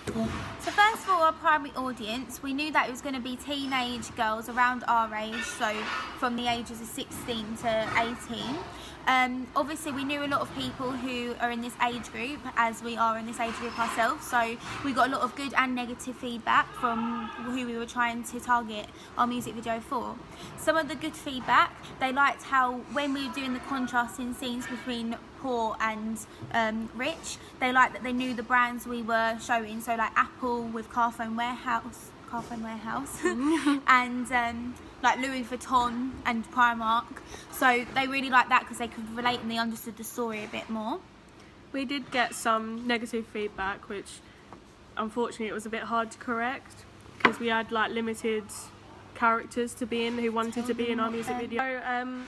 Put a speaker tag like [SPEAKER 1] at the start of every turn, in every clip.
[SPEAKER 1] So first of all, our primary audience, we knew that it was going to be teenage girls around our age, so from the ages of 16 to 18. Obviously we knew a lot of people who are in this age group, as we are in this age group ourselves, so we got a lot of good and negative feedback from who we were trying to target our music video for. Some of the good feedback, they liked how when we were doing the contrasting scenes between poor and rich, they liked that they knew the brands we were showing, so like Apple with Carphone Warehouse and like Louis Vuitton and Primark, so they really liked that because they could relate and they understood the story a bit more.
[SPEAKER 2] We did get some negative feedback, which unfortunately it was a bit hard to correct because we had like limited characters to be in who wanted to be in our music video. So,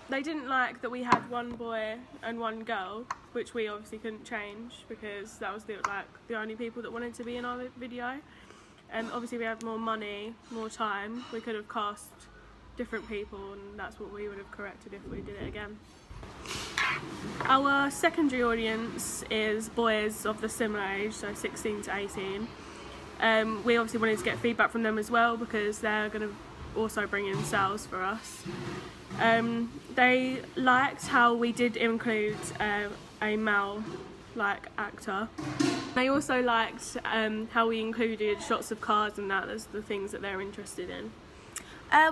[SPEAKER 2] they didn't like that we had one boy and one girl, which we obviously couldn't change because that was the only people that wanted to be in our video. Obviously we had more money, more time, we could have cast different people, and that's what we would have corrected if we did it again. Our secondary audience is boys of the similar age, so 16 to 18. We obviously wanted to get feedback from them as well because they're going to also bring in sales for us. They liked how we did include a male actor. They also liked how we included shots of cars and that as the things that they're interested in.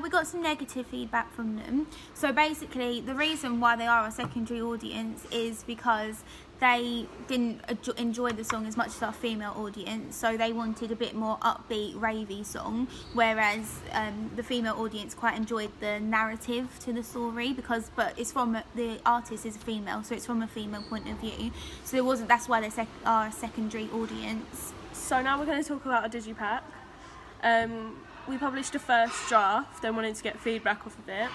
[SPEAKER 1] We got some negative feedback from them. So basically the reason why they are a secondary audience is because they didn't enjoy the song as much as our female audience, so they wanted a bit more upbeat, ravey song, whereas the female audience quite enjoyed the narrative to the story but it's from the artist is a female, so it's from a female point of view. So that's why they are a secondary audience.
[SPEAKER 2] So now we're going to talk about a digipack. We published a first draft and wanted to get feedback off of it.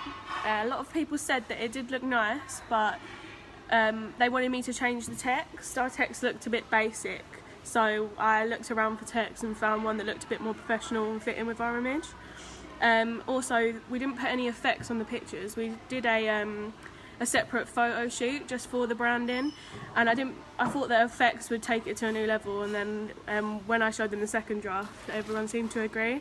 [SPEAKER 2] A lot of people said that it did look nice, but they wanted me to change the text. Our text looked a bit basic, so I looked around for text and found one that looked a bit more professional and fit in with our image. Also, we didn't put any effects on the pictures. We did a separate photo shoot just for the branding, and I thought that effects would take it to a new level, and then when I showed them the second draft, everyone seemed to agree.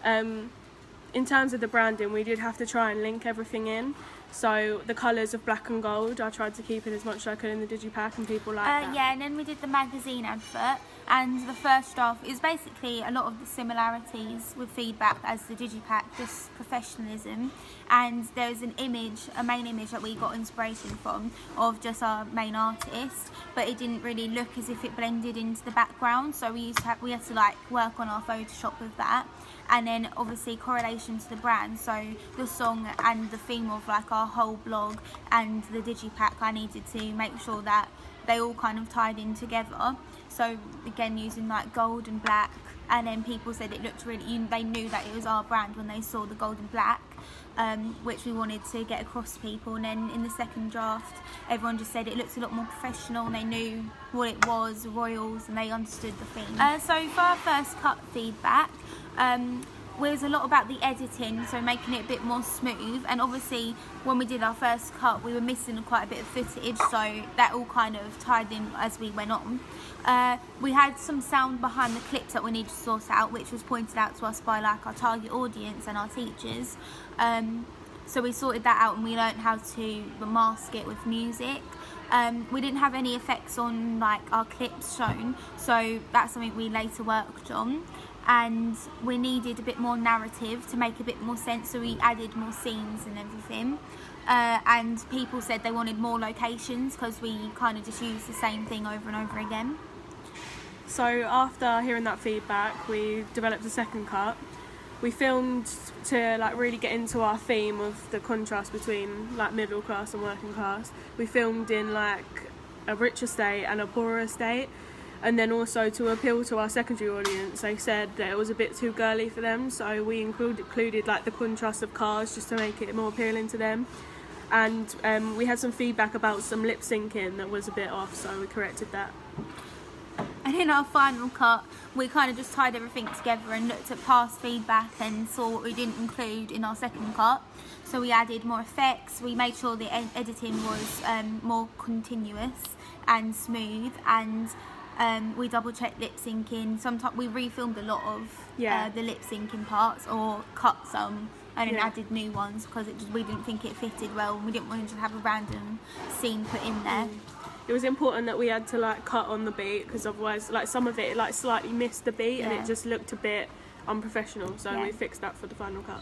[SPEAKER 2] In terms of the branding, we did have to try and link everything in. So the colours of black and gold, I tried to keep it as much as I could in the digipack, and people liked that.
[SPEAKER 1] Yeah, and then we did the magazine advert, and the first draft is basically a lot of the similarities with feedback as the digipack, just professionalism. And there's a main image that we got inspiration from of just our main artist, but it didn't really look as if it blended into the background, so we had to like work on our Photoshop with that. And then obviously correlation to the brand, so the song and the theme of like our whole blog and the digipack, I needed to make sure that they all kind of tied in together. So again, using like gold and black, and then people said it looked really, they knew that it was our brand when they saw the gold and black, which we wanted to get across to people. And then in the second draft, everyone just said it looked a lot more professional, and they knew what it was, Royals, and they understood the theme. So for our first cut feedback, was a lot about the editing, so making it a bit more smooth. And obviously when we did our first cut, we were missing quite a bit of footage, so that all kind of tied in as we went on. We had some sound behind the clips that we needed to sort out, which was pointed out to us by like our target audience and our teachers. So we sorted that out, and we learned how to mask it with music. We didn't have any effects on like our clips shown, so that's something we later worked on. And we needed a bit more narrative to make a bit more sense, so we added more scenes and everything. And people said they wanted more locations because we kind of just used the same thing over and over again.
[SPEAKER 2] So after hearing that feedback, we developed a second cut. We filmed to like really get into our theme of the contrast between like middle class and working class. We filmed in like a rich estate and a poorer estate. And then also to appeal to our secondary audience, they said that it was a bit too girly for them, so we included like the contrast of cars just to make it more appealing to them. And we had some feedback about some lip syncing that was a bit off, so we corrected that.
[SPEAKER 1] And in our final cut, we kind of just tied everything together and looked at past feedback and saw what we didn't include in our second cut. So we added more effects, we made sure the editing was more continuous and smooth, and We double checked lip syncing. Sometimes we refilmed a lot of
[SPEAKER 2] Yeah.
[SPEAKER 1] the lip syncing parts, or cut some and then
[SPEAKER 2] Yeah.
[SPEAKER 1] added new ones, because we didn't think it fitted well, and we didn't want to just have a random scene put in there.
[SPEAKER 2] It was important that we had to like cut on the beat, because otherwise like some of it like slightly missed the beat and
[SPEAKER 1] Yeah.
[SPEAKER 2] it just looked a bit unprofessional, so
[SPEAKER 1] Yeah.
[SPEAKER 2] we fixed that for the final cut.